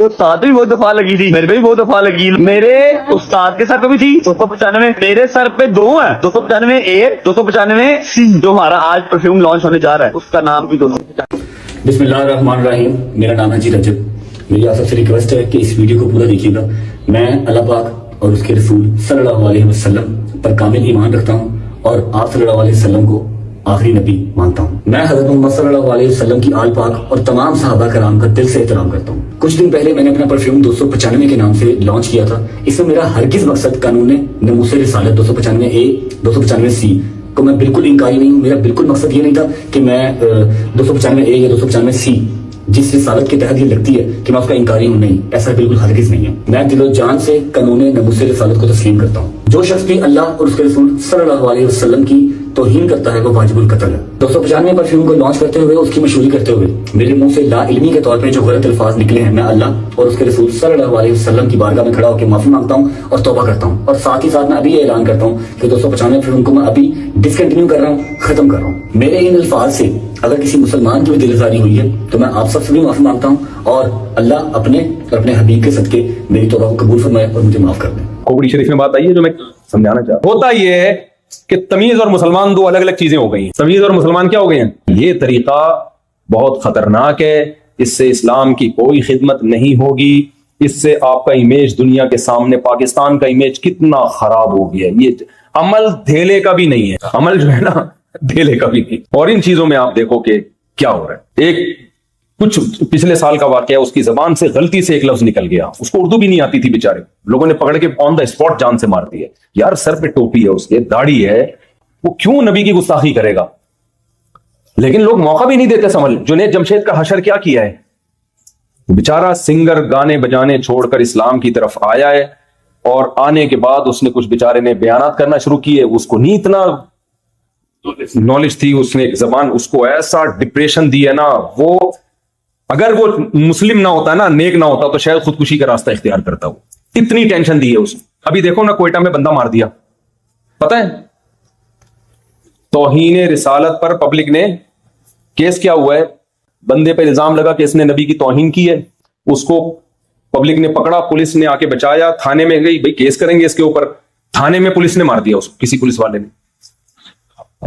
استاد بھی بہت دفعہ لگی تھی، میرے پہ بھی بہت دفعہ لگی، میرے استاد کے سر پہ بھی تھی 295، میرے سر پہ دو ہیں 295 اے 295 سی، جو ہمارا آج پرفیوم لانچ ہونے جا رہا ہے اس کا نام بھی 295۔ بسم اللہ الرحمن الرحیم، میرا نام ہے جی رجب۔ میری آپ سب سے ریکویسٹ ہے کہ اس ویڈیو کو پورا دیکھیے گا۔ میں اللہ پاک اور اس کے رسول صلی اللہ علیہ وسلم پر کامل ایمان رکھتا ہوں اور آپ صلی اللہ علیہ وسلم کو آخری نبی مانتا ہوں۔ میں حضرت محمد صلی اللہ علیہ وسلم کی آل پاک اور تمام صحابہ کرام کا دل سے احترام کرتا ہوں۔ کچھ دن پہلے میں نے اپنا پرفیوم 295 کے نام سے لانچ کیا تھا۔ اس میں میرا ہرگز مقصد قانون ناموس رسالت 295 اے 295 سی کو میں بالکل انکاری نہیں ہوں۔ میرا بالکل مقصد یہ نہیں تھا کہ میں 295 اے یا 295 سی جس رسالت کے تحت یہ لگتی ہے کہ میں اس کا انکاری ہوں، نہیں، ایسا بالکل ہرگز نہیں ہے۔ میں دل و جان سے قانون ناموس رسالت کو تسلیم کرتا ہوں۔ جو شخص بھی اللہ اور اس کے رسول صلی اللہ علیہ وسلم کی توہین کرتا ہے وہ واجب القتل ہے۔ 295 پرفیوم کو لانچ کرتے ہوئے اس کی مشہوری کرتے ہوئے میرے منہ سے لا علمی کے طور پہ جو غلط الفاظ نکلے ہیں، میں اللہ اور اس کے رسول صلی اللہ علیہ وسلم کی بارگاہ میں کھڑا ہو کے معافی مانگتا ہوں اور توبہ کرتا ہوں، اور ساتھ ہی ساتھ میں ابھی یہ اعلان کرتا ہوں کہ 295 پرفیوم کو میں ابھی ڈسکنٹینیو کر رہا ہوں، ختم کر رہا ہوں۔ میرے ان الفاظ سے اگر کسی مسلمان کی بھی دل آزاری ہوئی ہے تو میں آپ سب سے بھی معافی مانگتا ہوں، اور اللہ اپنے اور اپنے حبیب کے صدقے میری توبہ کو قبول فرمائے اور مجھے معاف کر دیں۔ کھوپڑی شریف میں بات آئی ہے جو میں سمجھانا چاہتا ہوں۔ ہوتا یہ ہے کہ تمیز اور مسلمان دو الگ الگ چیزیں ہو گئی ہیں۔ تمیز اور مسلمان کیا ہو گئے ہیں؟ یہ طریقہ بہت خطرناک ہے، اس سے اسلام کی کوئی خدمت نہیں ہوگی، اس سے آپ کا امیج دنیا کے سامنے، پاکستان کا امیج کتنا خراب ہو گیا ہے۔ یہ عمل دھیلے کا بھی نہیں ہے، عمل جو ہے نا دھیلے کا بھی نہیں۔ اور ان چیزوں میں آپ دیکھو کہ کیا ہو رہا ہے۔ ایک کچھ پچھلے سال کا واقعہ، اس کی زبان سے غلطی سے ایک لفظ نکل گیا، اس کو اردو بھی نہیں آتی تھی بیچارے، لوگوں نے پکڑ کے آن دا اسپاٹ جان سے مار دیا۔ یار سر پہ ٹوپی ہے، اس کے داڑھی ہے، وہ کیوں نبی کی گستاخی کرے گا؟ لیکن لوگ موقع بھی نہیں دیتے سمجھ۔ جنید جمشید کا حشر کیا کیا ہے؟ بیچارہ سنگر گانے بجانے چھوڑ کر اسلام کی طرف آیا ہے، اور آنے کے بعد اس نے کچھ بیچارے نے بیانات کرنا شروع کیے، اس کو نہیں اتنا نالج تھی، اس نے ایک زبان اس کو ایسا ڈپریشن دی ہے نا، وہ اگر وہ مسلم نہ ہوتا نا، نیک نہ ہوتا تو شاید خودکشی کا راستہ اختیار کرتا ہو۔ اتنی ٹینشن دی ہے اس نے۔ ابھی دیکھو نا کوئٹہ میں بندہ مار دیا، پتہ ہے توہین رسالت پر پبلک نے کیس کیا ہوا ہے، بندے پہ الزام لگا کہ اس نے نبی کی توہین کی ہے، اس کو پبلک نے پکڑا، پولیس نے آ کے بچایا، تھانے میں گئی، بھئی کیس کریں گے اس کے اوپر، تھانے میں پولیس نے مار دیا اس کو، کسی پولیس والے نے۔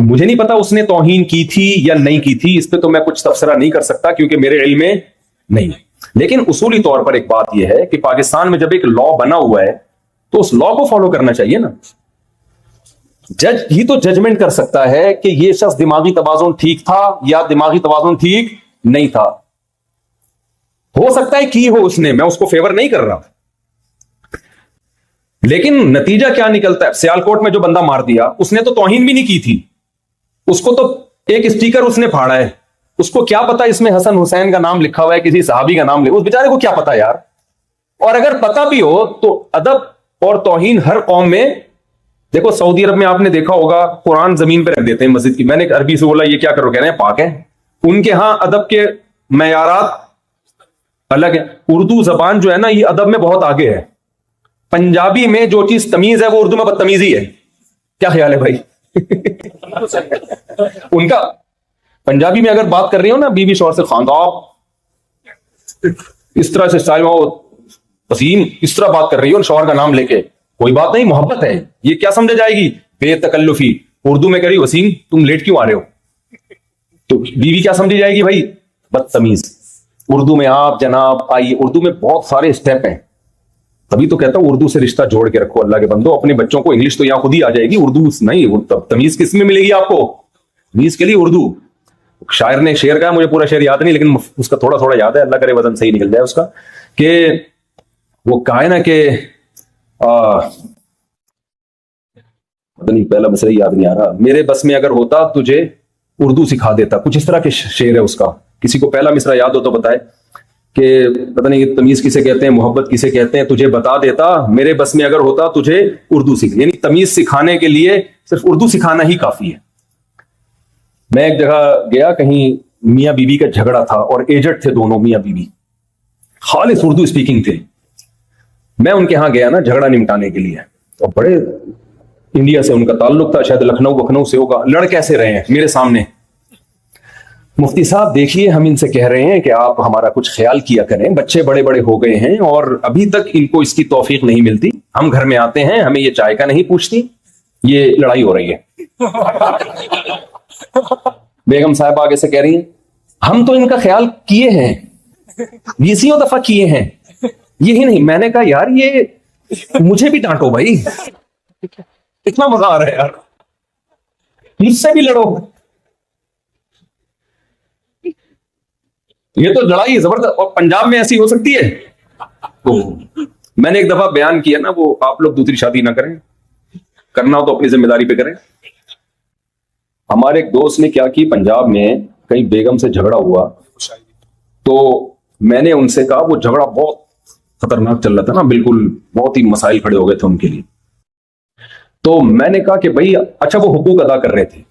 مجھے نہیں پتا اس نے توہین کی تھی یا نہیں کی تھی، اس پہ تو میں کچھ تبصرہ نہیں کر سکتا کیونکہ میرے علم میں نہیں ہے۔ لیکن اصولی طور پر ایک بات یہ ہے کہ پاکستان میں جب ایک لا بنا ہوا ہے تو اس لا کو فالو کرنا چاہیے نا۔ جج ہی تو ججمنٹ کر سکتا ہے کہ یہ شخص دماغی توازن ٹھیک تھا یا دماغی توازن ٹھیک نہیں تھا۔ ہو سکتا ہے کی ہو اس نے، میں اس کو فیور نہیں کر رہا، لیکن نتیجہ کیا نکلتا ہے؟ سیالکوٹ میں جو بندہ مار دیا اس نے تو توہین بھی نہیں کی تھی، اس کو تو ایک اسٹیکر اس نے پھاڑا ہے، اس کو کیا پتا اس میں حسن حسین کا نام لکھا ہوا ہے، کسی صحابی کا نام لکھا، اس بیچارے کو کیا پتا یار۔ اور اگر پتا بھی ہو تو ادب اور توہین ہر قوم میں، دیکھو سعودی عرب میں آپ نے دیکھا ہوگا قرآن زمین پہ رکھ دیتے ہیں مسجد کی، میں نے عربی سے بولا یہ کیا کرو، کہہ رہے ہیں پاک ہے۔ ان کے ہاں ادب کے معیارات الگ ہیں۔ اردو زبان جو ہے نا یہ ادب میں بہت آگے ہے۔ پنجابی میں جو چیز تمیز ہے وہ اردو میں بدتمیزی ہے، کیا خیال ہے بھائی؟ ان کا پنجابی میں اگر بات کر رہی ہو نا بیوی شوہر سے، خاندان اس طرح سے اسٹائل میں وسیم اس طرح بات کر رہی ہو شوہر کا نام لے کے، کوئی بات نہیں، محبت ہے، یہ کیا سمجھے جائے گی بے تکلفی؟ اردو میں کری وسیم تم لیٹ کیوں آ رہے ہو، تو بیوی کیا سمجھی جائے گی بھائی؟ بدتمیز۔ اردو میں آپ جناب آئیے، اردو میں بہت سارے اسٹیپ ہیں، تبھی تو کہتا ہوں اردو سے رشتہ جوڑ کے رکھو اللہ کے بندو۔ اپنے بچوں کو انگلش تو یہاں خود ہی آ جائے گی، اردو نہیں، تمیز کس میں ملے گی آپ کو؟ تمیز کے لیے اردو۔ شاعر نے شعر کہا، مجھے پورا شعر یاد نہیں لیکن اس کا تھوڑا تھوڑا یاد ہے، اللہ کرے وزن صحیح نکل جائے اس کا، کہ وہ کہا ہے نا کہ پتہ نہیں پہلا مسئلہ یاد نہیں آ رہا، میرے بس میں اگر ہوتا تجھے اردو سکھا دیتا، کچھ اس طرح کے شعر ہے اس کا۔ کسی کو پہلا مصرع یاد ہو تو بتائے کہ پتہ نہیں تمیز کسے کہتے ہیں، محبت کسے کہتے ہیں، تجھے بتا دیتا، میرے بس میں اگر ہوتا تجھے اردو سکھ، یعنی تمیز سکھانے کے لیے صرف اردو سکھانا ہی کافی ہے۔ میں ایک جگہ گیا، کہیں میاں بیوی کا جھگڑا تھا اور ایجڈ تھے دونوں میاں بیوی، خالص اردو اسپیکنگ تھے۔ میں ان کے ہاں گیا نا جھگڑا نمٹانے کے لیے، اور بڑے انڈیا سے ان کا تعلق تھا، شاید لکھنؤ سے ہوگا، لڑ کیسے رہے ہیں میرے سامنے، مفتی صاحب دیکھیے ہم ان سے کہہ رہے ہیں کہ آپ ہمارا کچھ خیال کیا کریں, بچے بڑے بڑے ہو گئے ہیں اور ابھی تک ان کو اس کی توفیق نہیں ملتی. ہم گھر میں آتے ہیں ہمیں یہ چائے کا نہیں پوچھتی, یہ لڑائی ہو رہی ہے. بیگم صاحب آگے سے کہہ رہی ہیں ہم تو ان کا خیال کیے ہیں, 20 دفعہ کیے ہیں, یہی نہیں. میں نے کہا یار یہ مجھے بھی ڈانٹو بھائی, اتنا مزہ آ رہا ہے یار, مجھ سے بھی لڑو. یہ تو لڑائی زبردست, اور پنجاب میں ایسی ہو سکتی ہے. تو میں نے ایک دفعہ بیان کیا نا, وہ آپ لوگ دوسری شادی نہ کریں, کرنا ہو تو اپنی ذمہ داری پہ کریں. ہمارے ایک دوست نے کیا کی, پنجاب میں کہیں بیگم سے جھگڑا ہوا, تو میں نے ان سے کہا, وہ جھگڑا بہت خطرناک چل رہا تھا نا, بالکل بہت ہی مسائل کھڑے ہو گئے تھے ان کے لیے. تو میں نے کہا کہ بھائی اچھا وہ حقوق ادا کر رہے تھے,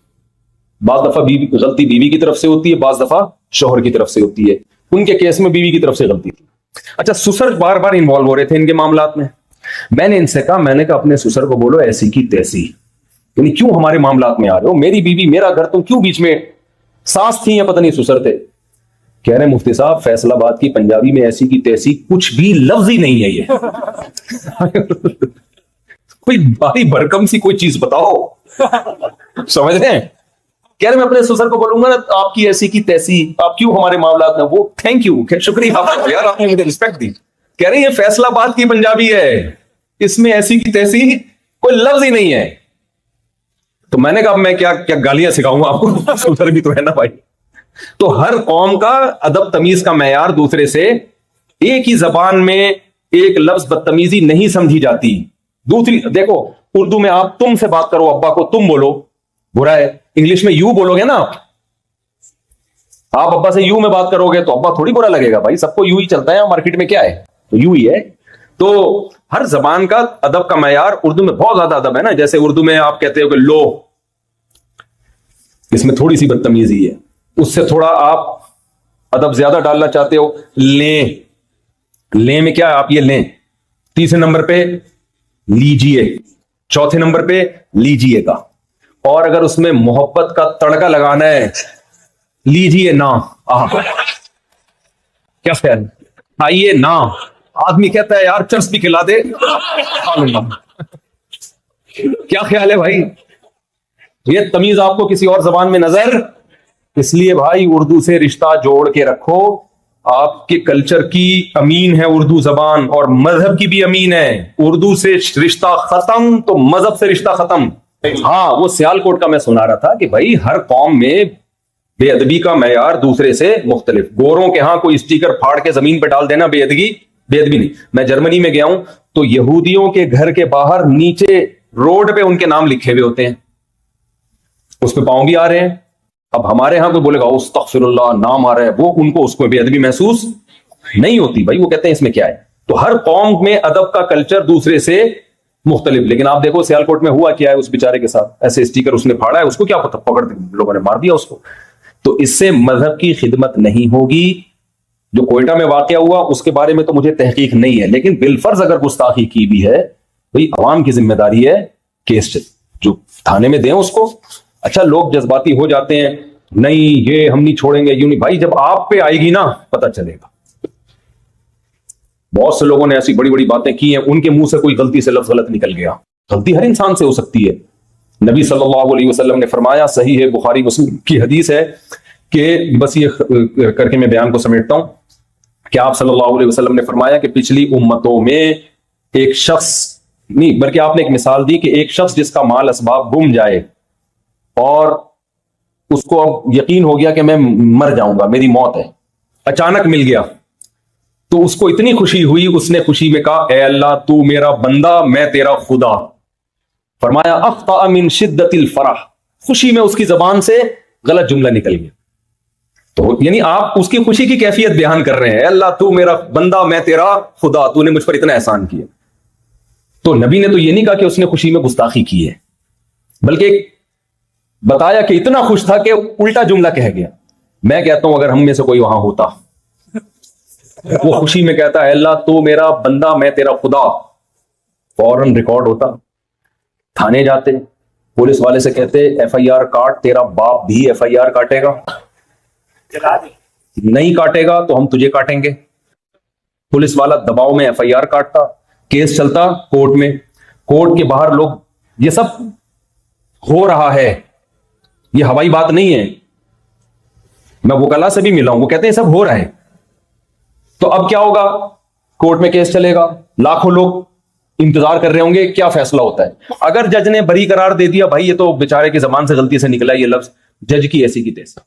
بعض دفعہ غلطی بیوی کی طرف سے ہوتی ہے, بعض دفعہ شوہر کی طرف سے ہوتی ہے. ان کے کیس میں بیوی کی طرف سے غلطی تھی. اچھا سسر بار بار انوالو ہو رہے تھے ان کے معاملات میں. میں نے ان سے کہا, میں نے کہا اپنے سسر کو بولو ایسی کی تیسی, یعنی کیوں ہمارے معاملات میں آ رہے ہو, میری بیوی میرا گھر, تم کیوں بیچ میں, ساس تھی یا پتہ نہیں سسر تھے. کہہ رہے مفتی صاحب فیصل آباد کی پنجابی میں ایسی کی تیسی کچھ بھی لفظ ہی نہیں ہے, یہ کوئی بھاری بھرکم سی کوئی چیز بتاؤ. سمجھ رہے ہیں, کہہ رہے میں اپنے سسر کو بولوں گا نا آپ کی ایسی کی تیسی, آپ کیوں ہمارے معاملات میں, وہ تھینک یو, شکریہ یار آپ نے مجھے رسپیکٹ دی. کہہ رہے ہیں یہ فیصل آباد کی پنجابی ہے, اس میں ایسی کی تیسی کوئی لفظ ہی نہیں ہے. تو میں نے کہا میں کیا گالیاں سکھاؤں گا آپ کو, سسر بھی تو ہے نا بھائی. تو ہر قوم کا ادب تمیز کا معیار دوسرے سے, ایک ہی زبان میں ایک لفظ بدتمیزی نہیں سمجھی جاتی. دوسری دیکھو اردو میں آپ تم سے بات کرو, ابا کو تم بولو, برا ہے. انگلش میں یو بولو گے نا, آپ ابا سے یو میں بات کرو گے تو ابا تھوڑی برا لگے گا, بھائی سب کو یو ہی چلتا ہے, مارکیٹ میں کیا ہے تو یو ہی ہے. تو ہر زبان کا ادب کا معیار, اردو میں بہت زیادہ ادب ہے نا, جیسے اردو میں آپ کہتے ہو کہ لو, اس میں تھوڑی سی بدتمیزی ہے. اس سے تھوڑا آپ ادب زیادہ ڈالنا چاہتے ہو, لیں, لیں میں کیا ہے آپ یہ لیں, تیسرے نمبر پہ لیجیے, چوتھے نمبر پہ لیجیے گا, اور اگر اس میں محبت کا تڑکا لگانا ہے لیجیے نا. کیا خیال, آئیے نا. آدمی کہتا ہے یار چرس بھی کھلا دے, کیا خیال ہے بھائی, یہ تمیز آپ کو کسی اور زبان میں نظر. اس لیے بھائی اردو سے رشتہ جوڑ کے رکھو, آپ کے کلچر کی امین ہے اردو زبان, اور مذہب کی بھی امین ہے. اردو سے رشتہ ختم تو مذہب سے رشتہ ختم. ہاں وہ سیالکوٹ کا میں سنا رہا تھا کہ بھائی ہر قوم میں بے ادبی کا معیار دوسرے سے مختلف. گوروں کے ہاں کوئی اسٹیکر پھاڑ کے زمین پہ ڈال دینا بے ادبی نہیں. میں جرمنی میں گیا ہوں تو یہودیوں کے گھر کے باہر نیچے روڈ پہ ان کے نام لکھے ہوئے ہوتے ہیں, اس پہ پاؤں بھی آ رہے ہیں. اب ہمارے ہاں کوئی بولے گا استغفر اللہ نام آ رہا ہے, وہ ان کو اس کو بے ادبی محسوس نہیں ہوتی. بھائی وہ کہتے ہیں اس میں کیا ہے. تو ہر قوم میں ادب کا کلچر دوسرے سے مختلف. لیکن آپ دیکھو سیالکوٹ میں ہوا کیا ہے اس بیچارے کے ساتھ, ایسے اسٹیکر اس نے پھاڑا ہے, اس کو کیا پتہ, پکڑ لوگوں نے مار دیا اس کو. تو اس سے مذہب کی خدمت نہیں ہوگی. جو کوئٹہ میں واقعہ ہوا اس کے بارے میں تو مجھے تحقیق نہیں ہے, لیکن بالفرض اگر گستاخی کی بھی ہے, بھائی عوام کی ذمہ داری ہے کیس جو تھانے میں دیں اس کو. اچھا لوگ جذباتی ہو جاتے ہیں, نہیں یہ ہم نہیں چھوڑیں گے, یوں نہیں. بھائی جب آپ پہ آئے گی نا پتہ چلے گا. بہت سے لوگوں نے ایسی بڑی بڑی باتیں کی ہیں, ان کے منہ سے کوئی غلطی سے لفظ غلط نکل گیا. غلطی ہر انسان سے ہو سکتی ہے. نبی صلی اللہ علیہ وسلم نے فرمایا, صحیح ہے بخاری مسلم کی حدیث ہے, کہ بس یہ کر کے میں بیان کو سمیٹتا ہوں, کہ آپ صلی اللہ علیہ وسلم نے فرمایا کہ پچھلی امتوں میں ایک شخص نہیں, بلکہ آپ نے ایک مثال دی کہ ایک شخص جس کا مال اسباب گم جائے اور اس کو اب یقین ہو گیا کہ میں مر جاؤں گا, میری موت ہے, اچانک مل گیا, تو اس کو اتنی خوشی ہوئی, اس نے خوشی میں کہا اے اللہ تو میرا بندہ میں تیرا خدا. فرمایا اخطأ من شدت الفرح, خوشی میں اس کی زبان سے غلط جملہ نکل گیا. تو یعنی آپ اس کی خوشی کی کیفیت بیان کر رہے ہیں, اے اللہ تو میرا بندہ میں تیرا خدا, تو نے مجھ پر اتنا احسان کیا. تو نبی نے تو یہ نہیں کہا کہ اس نے خوشی میں گستاخی کی ہے, بلکہ بتایا کہ اتنا خوش تھا کہ الٹا جملہ کہہ گیا. میں کہتا ہوں اگر ہم میں سے کوئی وہاں ہوتا, وہ خوشی میں کہتا ہے اللہ تو میرا بندہ میں تیرا خدا, فوراً ریکارڈ ہوتا, تھانے جاتے, پولیس والے سے کہتے ایف آئی آر کاٹ, تیرا باپ بھی ایف آئی آر کاٹے گا. نہیں کاٹے گا تو ہم تجھے کاٹیں گے. پولیس والا دباؤ میں FIR کاٹتا, کیس چلتا کورٹ میں, کورٹ کے باہر لوگ, یہ سب ہو رہا ہے, یہ ہوائی بات نہیں ہے. میں وکلا سے بھی ملا ہوں, وہ کہتے ہیں سب ہو رہا ہے. تو اب کیا ہوگا, کورٹ میں کیس چلے گا, لاکھوں لوگ انتظار کر رہے ہوں گے کیا فیصلہ ہوتا ہے. اگر جج نے بری قرار دے دیا, بھائی یہ تو بیچارے کی زبان سے غلطی سے نکلا یہ لفظ, جج کی ایسی کی تیسی.